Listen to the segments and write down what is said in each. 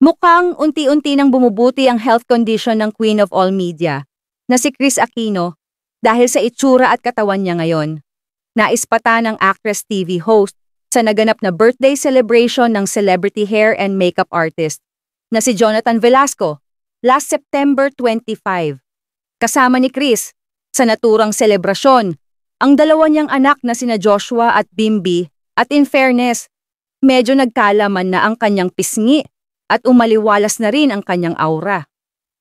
Mukhang unti-unti nang bumubuti ang health condition ng Queen of All Media, na si Kris Aquino, dahil sa itsura at katawan niya ngayon. Naispata ng actress TV host sa naganap na birthday celebration ng celebrity hair and makeup artist na si Jonathan Velasco last September 25. Kasama ni Kris sa naturang selebrasyon ang dalawa niyang anak na sina Joshua at Bimby, at in fairness, medyo nagkalaman na ang kanyang pisngi at umaliwalas na rin ang kanyang aura.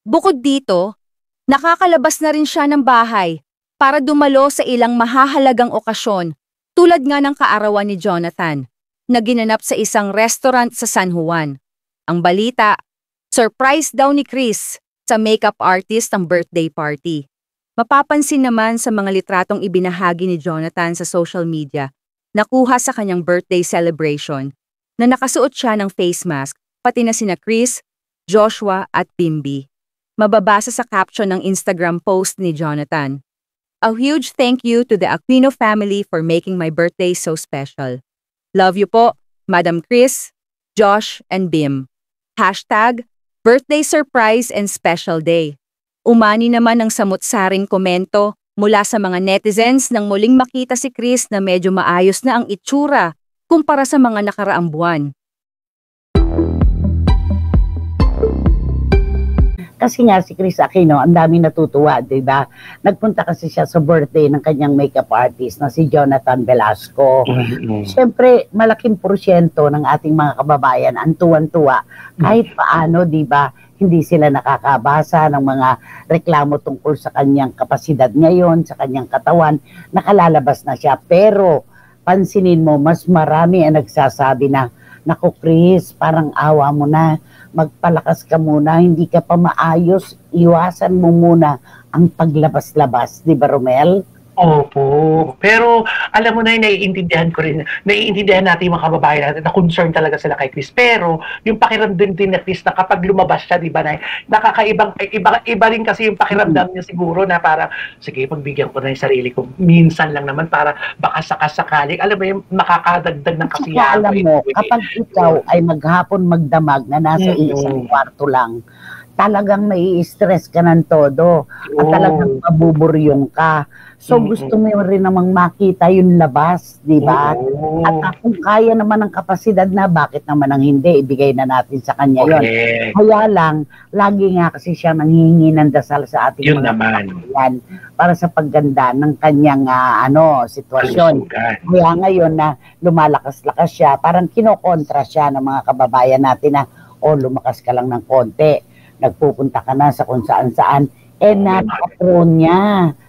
Bukod dito, nakakalabas na rin siya ng bahay para dumalo sa ilang mahahalagang okasyon tulad nga ng kaarawan ni Jonathan na ginanap sa isang restaurant sa San Juan. Ang balita, surprise daw ni Kris sa makeup artist ang birthday party. Mapapansin naman sa mga litratong ibinahagi ni Jonathan sa social media nakuha sa kanyang birthday celebration na nakasuot siya ng face mask pati na sina Kris, Joshua at Bimby. Mababasa sa caption ng Instagram post ni Jonathan. A huge thank you to the Aquino family for making my birthday so special. Love you po, Madam Kris, Josh, and Bim. Hashtag, birthday surprise and special day. Umani naman ng samut-saring komento mula sa mga netizens nang muling makita si Kris na medyo maayos na ang itsura kumpara sa mga nakaraang buwan. Kasi nga si Kris Aquino, ang dami natutuwa, di ba? Nagpunta kasi siya sa birthday ng kanyang makeup artist na si Jonathan Velasco. Siyempre, malaking porsyento ng ating mga kababayan ang tuwan-tuwa. Kahit paano, di ba, hindi sila nakakabasa ng mga reklamo tungkol sa kanyang kapasidad ngayon, sa kanyang katawan, nakalalabas na siya. Pero, pansinin mo, mas marami ang nagsasabi na, naku Kris, parang awa mo na, magpalakas ka muna, hindi ka pa maayos, iwasan mo muna ang paglabas-labas, di ba Romel? Opo. Pero alam mo na, naiintindihan ko rin, naiintindihan natin yung mga kababayan natin na concern talaga sila kay Kris. Pero yung pakiramdam din na Kris na kapag lumabas siya, di ba, na nakakaibang, iba rin kasi yung pakiramdam niya siguro na parang, sige, pagbigyan ko na yung sarili ko, minsan lang naman para baka sakasakaling, alam mo yung makakadagdag ng kasiyahan. Alam mo, kapag ikaw ay maghapon magdamag na nasa isang kwarto lang, talagang nai-stress ka ng todo at talagang mabuburyong ka. So gusto mo rin namang makita yung labas, di ba? At kung kaya naman ang kapasidad na, bakit naman ang hindi? Ibigay na natin sa kanya yon. Kaya lang, lagi nga kasi siya nanghihingi ng dasal sa ating yun mga naman para sa pagganda ng kanyang sitwasyon. Kaya ngayon na lumalakas-lakas siya, parang kinokontra siya ng mga kababayan natin na, lumakas ka lang ng konti. Nagpupunta ka na sa kung saan-saan. Napaka-prone niya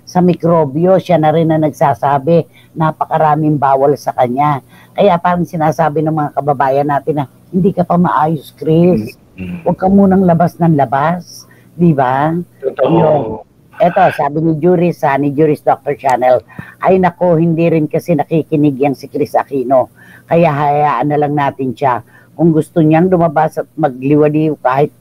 sa mikrobyo. Siya na rin na nagsasabi, napakaraming bawal sa kanya. Kaya parang sinasabi ng mga kababayan natin na, hindi ka pa maayos, Kris. Huwag ka munang labas ng labas. Di ba? Totoo. Eto, sabi ni Juris, ni Juris Dr. Channel, ay nako, hindi rin kasi nakikinig yang si Kris Aquino. Kaya hayaan na lang natin siya. Kung gusto niyang lumabas at magliwaliw kahit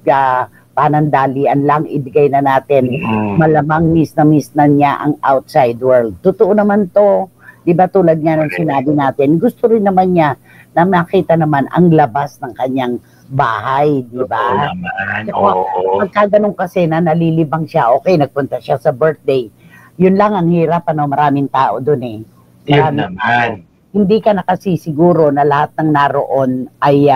panandalian lang, ibigay na natin. Malamang miss na niya ang outside world. Totoo naman to. Di ba tulad nga ng sinabi natin, gusto rin naman niya na makita naman ang labas ng kanyang bahay, di ba? Pagka ganun kasi na nalilibang siya, okay, nagpunta siya sa birthday. Yun lang ang hirap, maraming tao dun eh. Yun naman. Hindi ka nakasisiguro na lahat ng naroon ay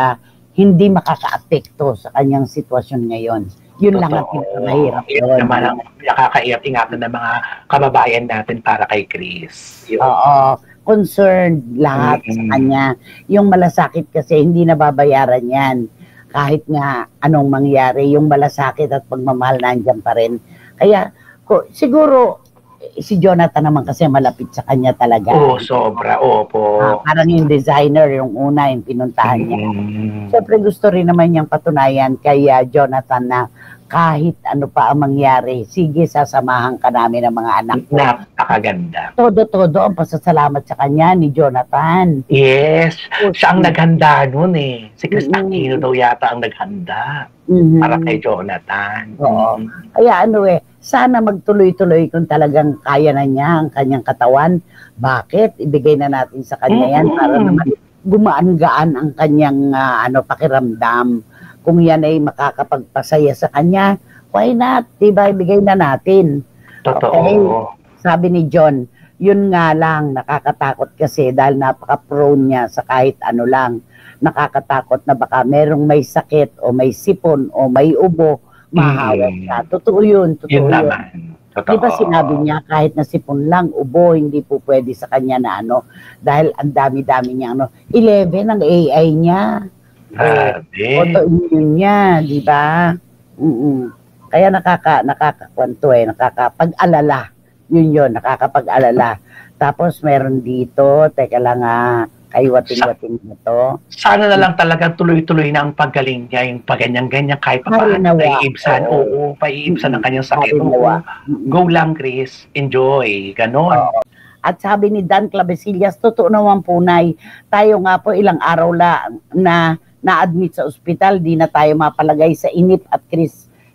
hindi makaka-apekto sa kanyang sitwasyon ngayon. Yun lang ang pinakahirap. Yun naman ang nakakaiyak-ingatan ng mga kababayan natin para kay Kris. Oo. Concerned lahat sa kanya. Yung malasakit kasi hindi nababayaran yan. Kahit nga anong mangyari, yung malasakit at pagmamahal nandiyan pa rin. Kaya siguro si Jonathan naman kasi malapit sa kanya talaga. Sobra, opo. Parang yung designer, yung una, yung pinuntahan niya. Siyempre gusto rin naman niyang patunayan kay Jonathan na kahit ano pa ang mangyari, sige, sasamahan ka namin ng mga anak ko. Napakaganda. Todo ang pasasalamat sa kanya ni Jonathan. Yes, siya ang naghanda nun eh. Si Kris Aquino daw yata ang naghanda para kay Jonathan. Oo. Kaya sana magtuloy-tuloy kung talagang kaya na niya ang kanyang katawan. Bakit? Ibigay na natin sa kanya yan para naman gumaan-gaan ang kanyang pakiramdam. kung yan ay makakapagpasaya sa kanya, why not? Diba, ibigay na natin. Totoo. Okay? Sabi ni John, yun nga lang, nakakatakot kasi dahil napaka-prone niya sa kahit ano lang. Nakakatakot na baka merong may sakit o may sipon o may ubo, mahawak ka. Totoo yun, totoo Yun yun. naman. Totoo. Di ba sinabi niya kahit na sipon lang, ubo, hindi po pwede sa kanya na ano, dahil ang dami-dami niya ano, 11 ang AI niya. Autoimmune niya, di ba? Kaya nakakakwanto nakakapag-alala. Yun, nakakapag-alala. Tapos meron dito, teka lang kaiwating-wating na to. Sana na lang talaga tuloy-tuloy na ang paggaling niya, yung paganyan-ganyan, kahit pa paano naiibsan. Oo, paiibsan ang kanyang sakit. Go lang, Chris. Enjoy. Ganon. At sabi ni Dan Clavesillas, totoo naman po, Nay, tayo nga po ilang araw na na-admit sa ospital, di na tayo mapalagay sa inip at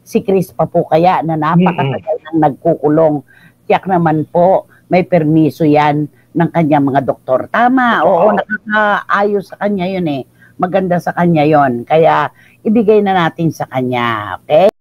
si Chris pa po kaya na napakatagal nang nagkukulong. Tiyak naman po, may permiso yan ng kanyang mga doktor. Tama, oo, nakakaayos sa kanya yun Maganda sa kanya yon. Kaya ibigay na natin sa kanya, okay?